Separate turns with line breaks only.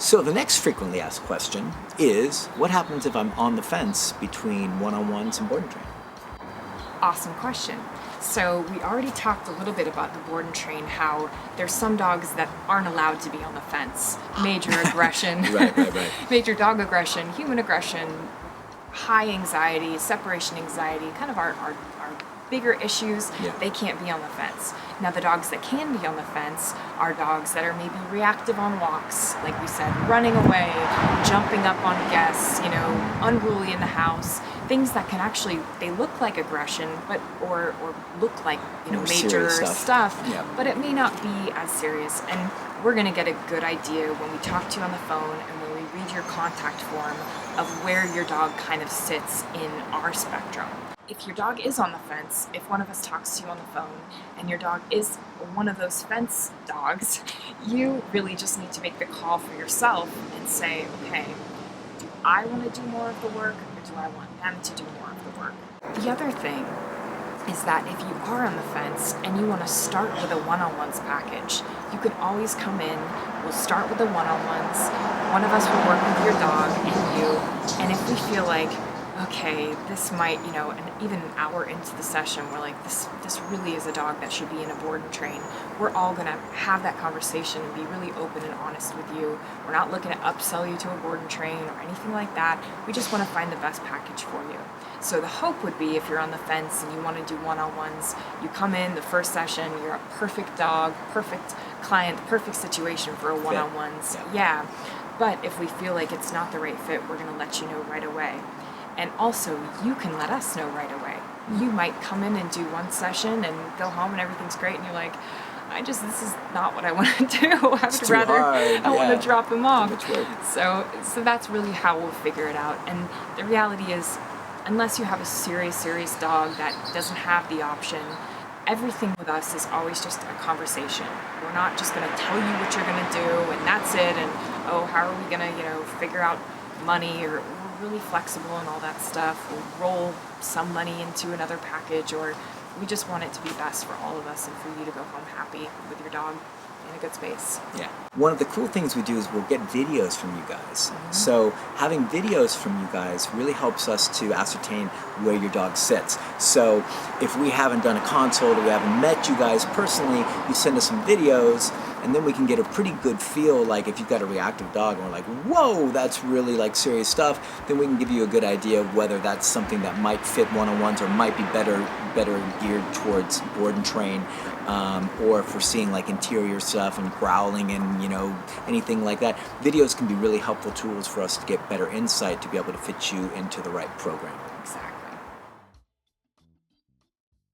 So the next frequently asked question is, what happens if I'm on the fence between one-on-ones and board and train?
Awesome question. So we already talked a little bit about the board and train, how there's some dogs that aren't allowed to be on the fence. Major aggression,
Right.
major dog aggression, human aggression, high anxiety, separation anxiety, kind of our bigger issues,
Yeah.
They can't be on the fence. Now the dogs that can be on the fence are dogs that are maybe reactive on walks, like we said, running away, jumping up on guests, unruly in the house, things that can actually, they look like aggression, but or look like
More
major
serious
stuff,
Yeah.
but it may not be as serious. And we're going to get a good idea when we talk to you on the phone and when we read your contact form of where your dog kind of sits in our spectrum. If your dog is on the fence, if one of us talks to you on the phone and your dog is one of those fence dogs, you really just need to make the call for yourself and say, okay, do I want to do more of the work or do I want them to do more of the work? The other thing is that if you are on the fence and you want to start with a one-on-ones package, you can always come in, we'll start with the one-on-ones, one of us will work with your dog and you, and if we feel like, okay, this might, and even an hour into the session, we're like, this really is a dog that should be in a board and train. We're all gonna have that conversation and be really open and honest with you. We're not looking to upsell you to a board and train or anything like that. We just wanna find the best package for you. So the hope would be if you're on the fence and you wanna do one-on-ones, you come in the first session, you're a perfect dog, perfect client, perfect situation for a one-on-ones. Yeah. But if we feel like it's not the right fit, we're gonna let you know right away. And also, you can let us know right away. You might come in and do one session and go home and everything's great and you're like, this is not what I want to do. I want to drop him off. So that's really how we'll figure it out. And the reality is, unless you have a serious dog that doesn't have the option, everything with us is always just a conversation. We're not just going to tell you what you're going to do and that's it. And, how are we going to, figure out money, or we're really flexible and all that stuff. We'll roll some money into another package, or we just want it to be best for all of us and for you to go home happy with your dog in a good space.
Yeah. One of the cool things we do is we'll get videos from you guys. So having videos from you guys really helps us to ascertain where your dog sits. So if we haven't done a consult or we haven't met you guys personally, you send us some videos and then we can get a pretty good feel, like if you've got a reactive dog and we're like, whoa, that's really like serious stuff, then we can give you a good idea of whether that's something that might fit one-on-ones or might be better geared towards board and train, or if we're seeing like interior stuff and growling and anything like that. Videos can be really helpful tools for us to get better insight to be able to fit you into the right program.
Exactly.